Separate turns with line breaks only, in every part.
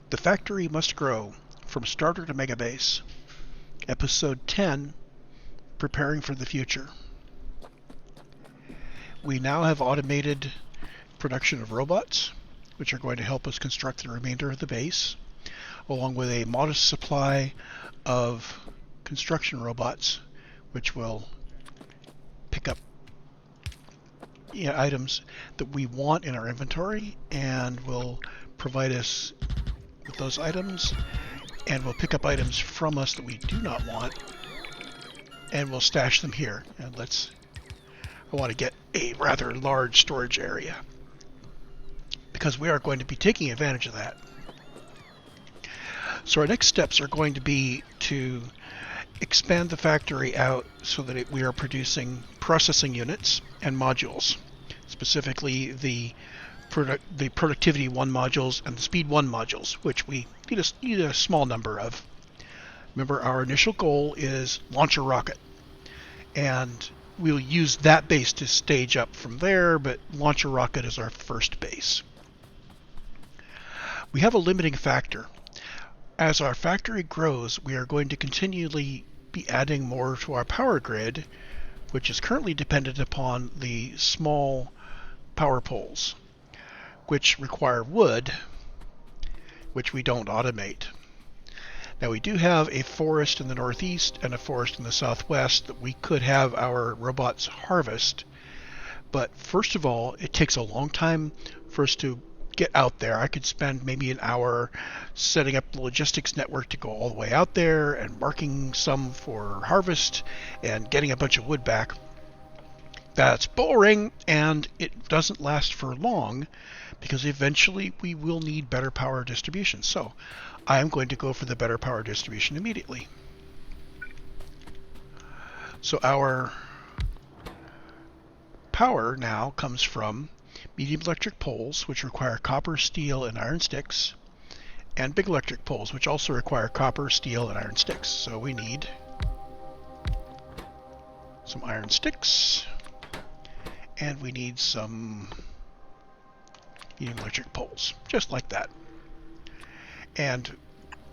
The Factory Must Grow, From Starter to Mega Base. Episode 10, Preparing for the Future. We now have automated production of robots, which are going to help us construct the remainder of the base, along with a modest supply of construction robots, which will pick up items that we want in our inventory and will provide us with those items, and will pick up items from us that we do not want, and we'll stash them here. And I want to get a rather large storage area, because we are going to be taking advantage of that. So our next steps are going to be to expand the factory out so that we are producing processing units and modules, specifically the productivity 1 modules and the speed 1 modules, which we need a small number of. Remember, our initial goal is launch a rocket, and we'll use that base to stage up from there, but launch a rocket is our first base. We have a limiting factor. As our factory grows, we are going to continually be adding more to our power grid, which is currently dependent upon the small power poles, which require wood, which we don't automate. Now, we do have a forest in the northeast and a forest in the southwest that we could have our robots harvest, but first of all, it takes a long time for us to get out there. I could spend maybe an hour setting up the logistics network to go all the way out there and marking some for harvest and getting a bunch of wood back. That's boring, and it doesn't last for long, because eventually we will need better power distribution. So I am going to go for the better power distribution immediately. So our power now comes from medium electric poles, which require copper, steel, and iron sticks, and big electric poles, which also require copper, steel, and iron sticks. So we need some iron sticks, and we need some medium electric poles, just like that. And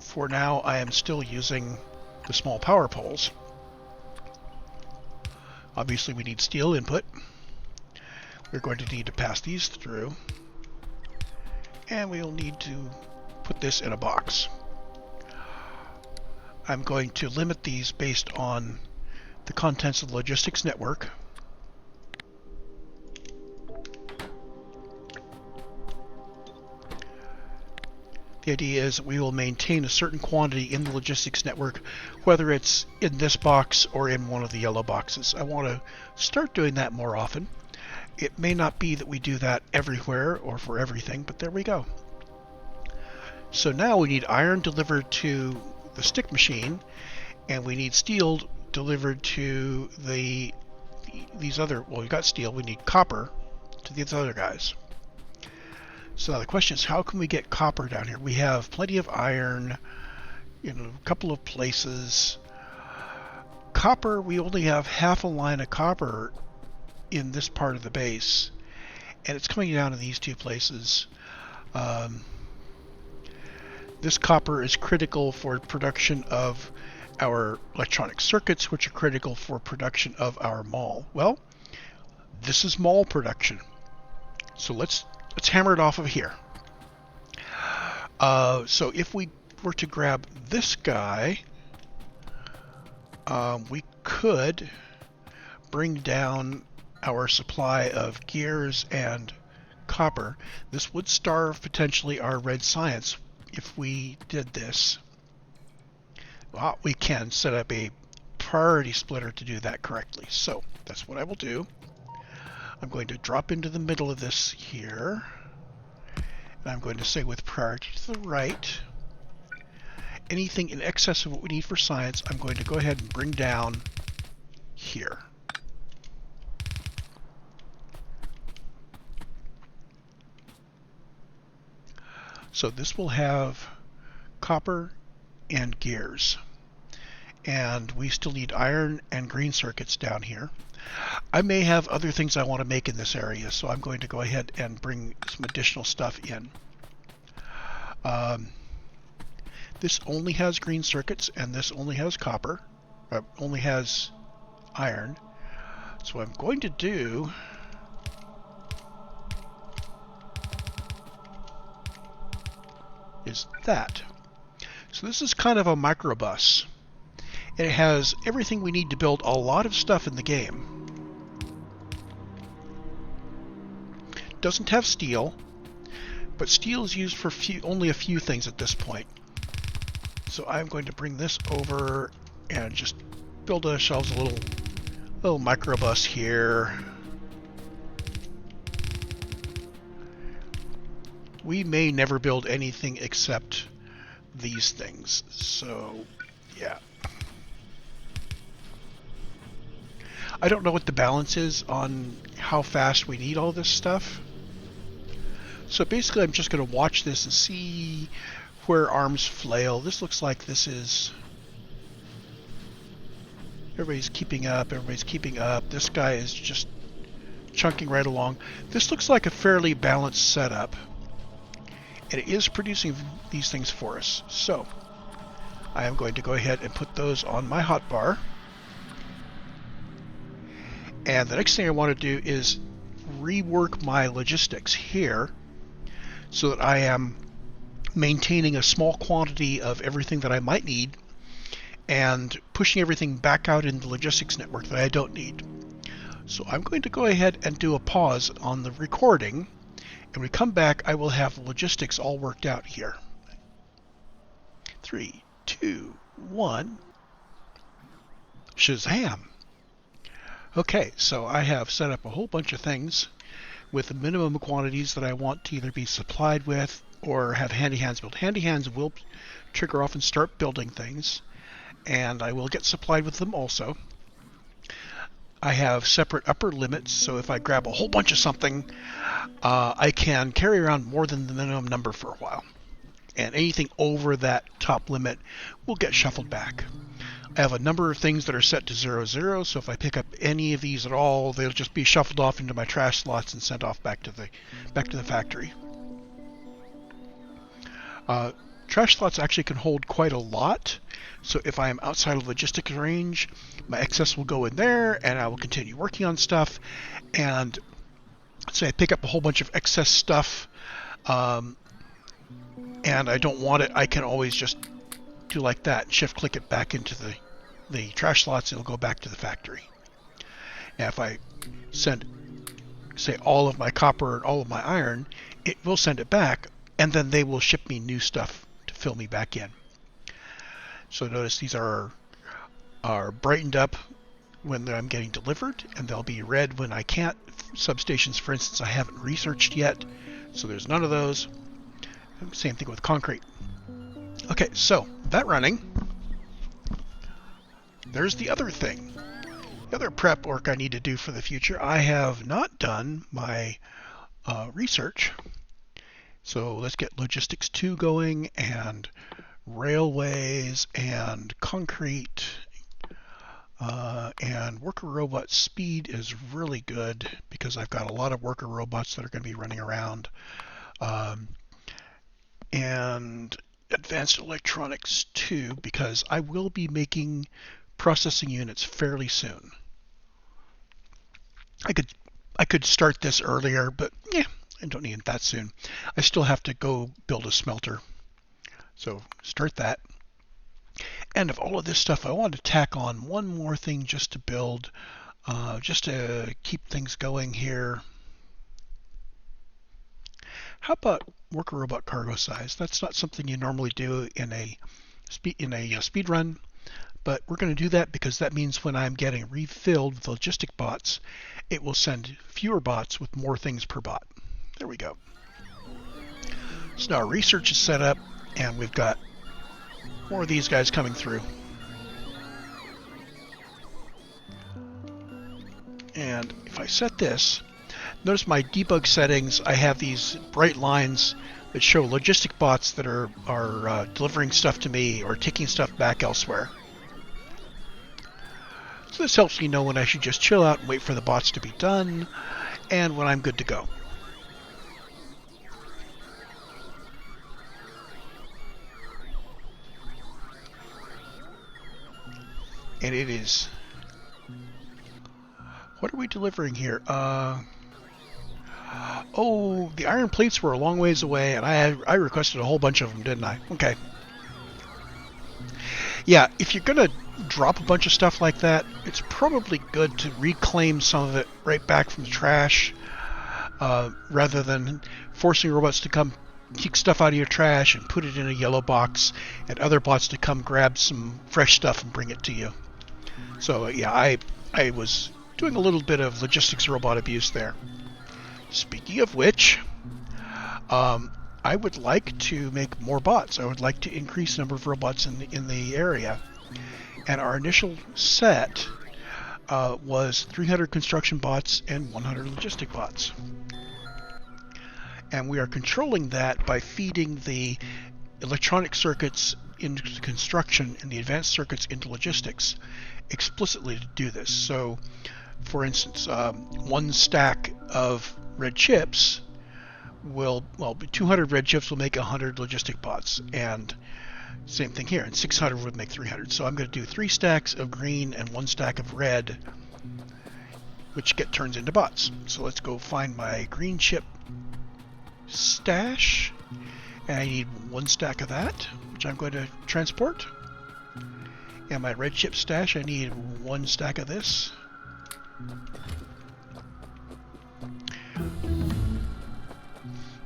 for now, I am still using the small power poles. Obviously, we need steel input. We're going to need to pass these through, and we'll need to put this in a box. I'm going to limit these based on the contents of the logistics network. The idea is we will maintain a certain quantity in the logistics network, whether it's in this box or in one of the yellow boxes. I want to start doing that more often. It may not be that we do that everywhere or for everything, but there we go. So now we need iron delivered to the stick machine, and we need steel delivered to these other, well, we got steel, we need copper to these other guys. So now the question is, how can we get copper down here? We have plenty of iron in a couple of places. Copper, we only have half a line of copper in this part of the base, and it's coming down to these two places. This copper is critical for production of our electronic circuits, which are critical for production of our mall. Well, this is mall production, so let's hammer it off of here. So if we were to grab this guy, we could bring down our supply of gears and copper. This would starve potentially our red science if we did this. Well, we can set up a priority splitter to do that correctly. So that's what I will do. I'm going to drop into the middle of this here, and I'm going to say with priority to the right, anything in excess of what we need for science, I'm going to go ahead and bring down here. So this will have copper and gears, and we still need iron and green circuits down here. I may have other things I want to make in this area, so I'm going to go ahead and bring some additional stuff in. This only has green circuits, and this only has copper, only has iron. So what I'm going to do is that. So this is kind of a microbus. It has everything we need to build a lot of stuff in the game. Doesn't have steel, but steel is used for only a few things at this point. So I'm going to bring this over and just build ourselves a little microbus here. We may never build anything except these things. So, yeah. I don't know what the balance is on how fast we need all this stuff. So basically I'm just going to watch this and see where arms flail. This looks like this is... Everybody's keeping up, everybody's keeping up. This guy is just chunking right along. This looks like a fairly balanced setup. And it is producing these things for us. So I am going to go ahead and put those on my hotbar. And the next thing I want to do is rework my logistics here so that I am maintaining a small quantity of everything that I might need and pushing everything back out in the logistics network that I don't need. So I'm going to go ahead and do a pause on the recording, and when we come back I will have logistics all worked out here. 3, 2, 1, Shazam! Okay, so I have set up a whole bunch of things with the minimum quantities that I want to either be supplied with or have Handy Hands build. Handy Hands will trigger off and start building things, and I will get supplied with them also. I have separate upper limits, so if I grab a whole bunch of something, I can carry around more than the minimum number for a while. And anything over that top limit will get shuffled back. I have a number of things that are set to 0, so if I pick up any of these at all, they'll just be shuffled off into my trash slots and sent off back to the factory. Trash slots actually can hold quite a lot, so if I am outside of logistics range, my excess will go in there, and I will continue working on stuff. And let's say I pick up a whole bunch of excess stuff, and I don't want it, I can always just do like that and shift click it back into the trash slots. It'll go back to the factory. And if I send, say, all of my copper and all of my iron, it will send it back, and then they will ship me new stuff to fill me back in. So notice these are brightened up when I'm getting delivered, and they'll be red when I can't. Substations, for instance, I haven't researched yet, so there's none of those. Same thing with concrete. Okay, so that running, there's the other thing. The other prep work I need to do for the future. I have not done my research. So let's get logistics 2 going, and railways and concrete, and worker robot speed is really good because I've got a lot of worker robots that are going to be running around. And advanced electronics 2, because I will be making processing units fairly soon. I could start this earlier, but yeah, I don't need it that soon. I still have to go build a smelter. So start that. And of all of this stuff, I want to tack on one more thing just to build, just to keep things going here. How about worker robot cargo size? That's not something you normally do in a speed run, but we're going to do that because that means when I'm getting refilled with logistic bots, it will send fewer bots with more things per bot. There we go. So now our research is set up, and we've got more of these guys coming through. And if I set this, notice my debug settings, I have these bright lines that show logistic bots that are delivering stuff to me or taking stuff back elsewhere. So this helps me know when I should just chill out and wait for the bots to be done, and when I'm good to go. And it is... What are we delivering here? Oh, the iron plates were a long ways away, and I requested a whole bunch of them, didn't I? Okay. Yeah, if you're gonna drop a bunch of stuff like that, it's probably good to reclaim some of it right back from the trash, rather than forcing robots to come kick stuff out of your trash and put it in a yellow box, and other bots to come grab some fresh stuff and bring it to you. So yeah, I was doing a little bit of logistics robot abuse there. Speaking of which, I would like to make more bots. I would like to increase the number of robots in the area. And our initial set was 300 construction bots and 100 logistic bots. And we are controlling that by feeding the electronic circuits into construction and the advanced circuits into logistics explicitly to do this. So, for instance, one stack of red chips will, 200 red chips will make 100 logistic bots, and same thing here, and 600 would make 300. So I'm going to do 3 stacks of green and 1 stack of red, which turns into bots. So let's go find my green chip stash, and I need 1 stack of that, which I'm going to transport. And my red chip stash, I need 1 stack of this.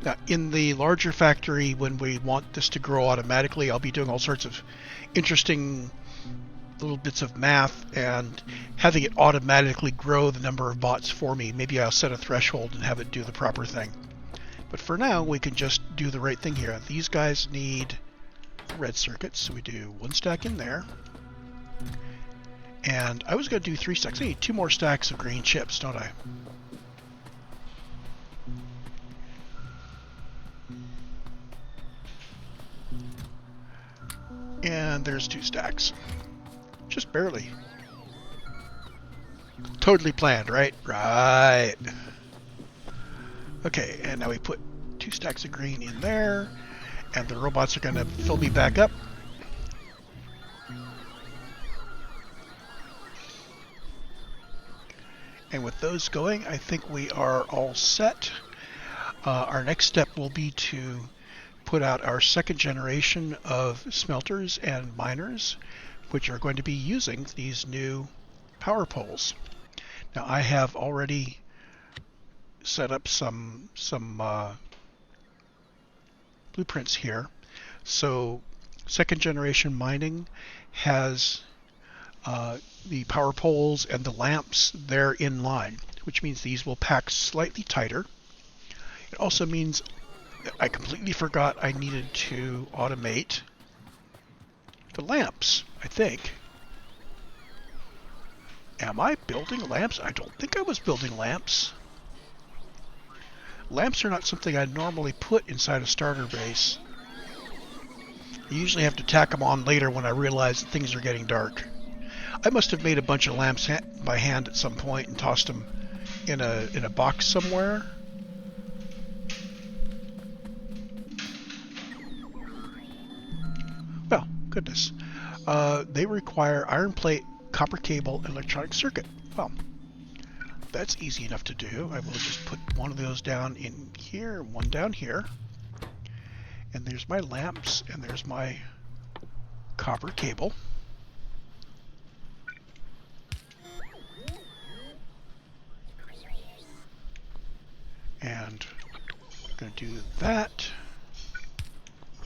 Now, in the larger factory, when we want this to grow automatically, I'll be doing all sorts of interesting little bits of math and having it automatically grow the number of bots for me. Maybe I'll set a threshold and have it do the proper thing. But for now, we can just do the right thing here. These guys need red circuits, so we do 1 stack in there. And I was going to do 3 stacks. I need 2 more stacks of green chips, don't I? And there's 2 stacks. Just barely. Totally planned, right? Right. Okay, and now we put 2 stacks of green in there, and the robots are going to fill me back up. And with those going, I think we are all set. Our next step will be to put out our 2nd generation of smelters and miners, which are going to be using these new power poles. Now, I have already set up some blueprints here. So 2nd generation mining has the power poles and the lamps there in line, which means these will pack slightly tighter. It also means I completely forgot I needed to automate the lamps, I think. Am I building lamps? I don't think I was building lamps. Lamps are not something I normally put inside a starter base. I usually have to tack them on later when I realize that things are getting dark. I must have made a bunch of lamps by hand at some point and tossed them in a box somewhere. Well, goodness. They require iron plate, copper cable, and electronic circuit. Well, that's easy enough to do. I will just put one of those down in here, one down here. And there's my lamps, and there's my copper cable. And I'm going to do that.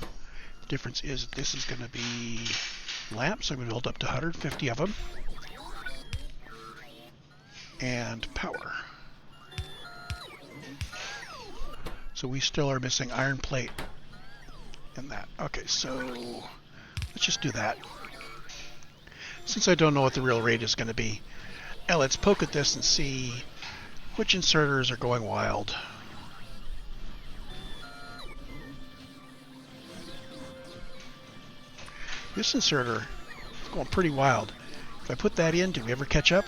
The difference is this is going to be lamps. I'm going to build up to 150 of them. And power. So we still are missing iron plate and that. Okay, so let's just do that. Since I don't know what the real rate is going to be. Now let's poke at this and see which inserters are going wild. This inserter is going pretty wild. If I put that in, do we ever catch up?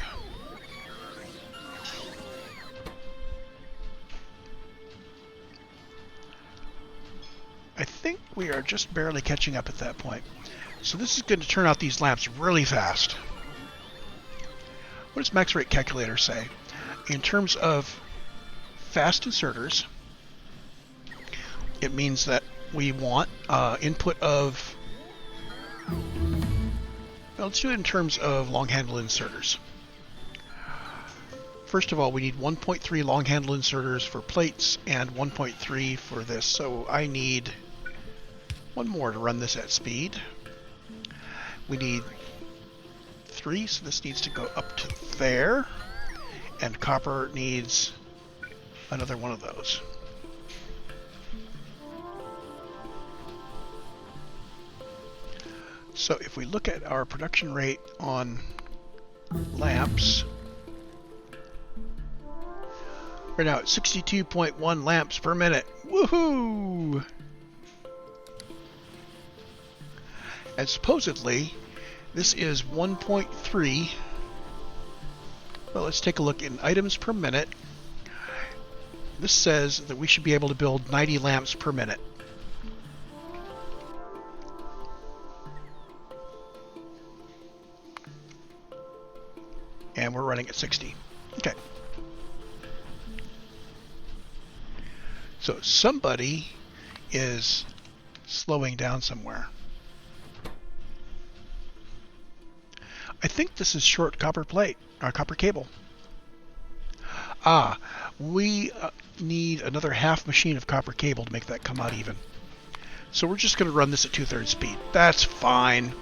I think we are just barely catching up at that point. So this is going to turn out these lamps really fast. What does max rate calculator say? In terms of fast inserters, it means that we want input of, well, let's do it in terms of long handle inserters. First of all, we need 1.3 long handle inserters for plates and 1.3 for this. So I need one more to run this at speed. We need 3, so this needs to go up to there. And copper needs another one of those. So if we look at our production rate on lamps, we're now at 62.1 lamps per minute. Woohoo! And supposedly, this is 1.3. Well, let's take a look in items per minute. This says that we should be able to build 90 lamps per minute. And we're running at 60. Okay. So somebody is slowing down somewhere. I think this is short copper plate, or copper cable. Ah, we need another half machine of copper cable to make that come out even. So we're just going to run this at 2/3 speed. That's fine.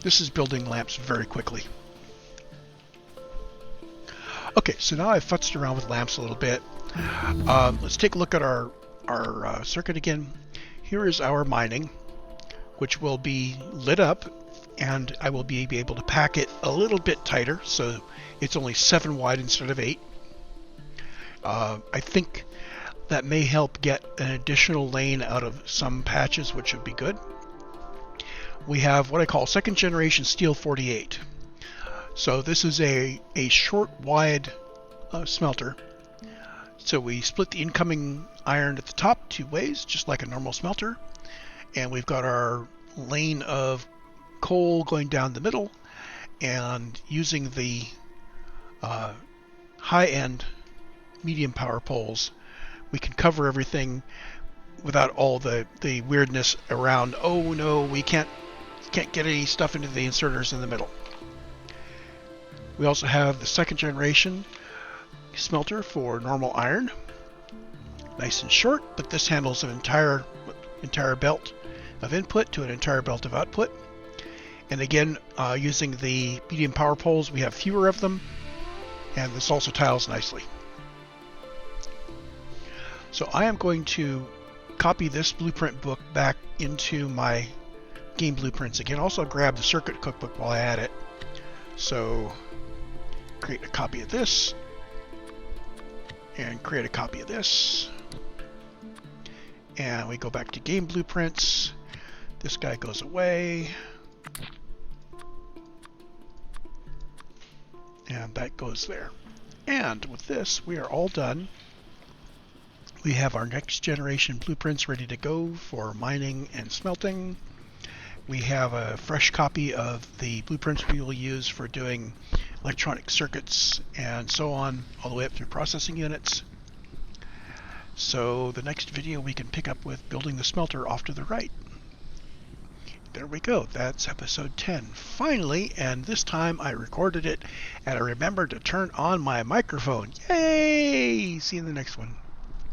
This is building lamps very quickly. Okay, so now I've futzed around with lamps a little bit. Let's take a look at our circuit again. Here is our mining, which will be lit up, and I will be able to pack it a little bit tighter, so it's only 7 wide instead of 8. I think that may help get an additional lane out of some patches, which would be good. We have what I call second generation steel 48. So this is a short wide smelter. So we split the incoming iron at the top 2 ways, just like a normal smelter. And we've got our lane of coal going down the middle, and using the high-end medium power poles, we can cover everything without all the weirdness around, oh no, we can't get any stuff into the inserters in the middle. We also have the second generation smelter for normal iron. Nice and short, but this handles an entire belt of input to an entire belt of output. And again, using the medium power poles, we have fewer of them, and this also tiles nicely. So I am going to copy this blueprint book back into my game blueprints again. Also grab the circuit cookbook while I add it. So create a copy of this, and create a copy of this. And we go back to game blueprints. This guy goes away. And that goes there. And with this, we are all done. We have our next generation blueprints ready to go for mining and smelting. We have a fresh copy of the blueprints we will use for doing electronic circuits and so on, all the way up through processing units. So the next video we can pick up with building the smelter off to the right. There we go. That's episode 10. Finally, and this time I recorded it, and I remembered to turn on my microphone. Yay! See you in the next one.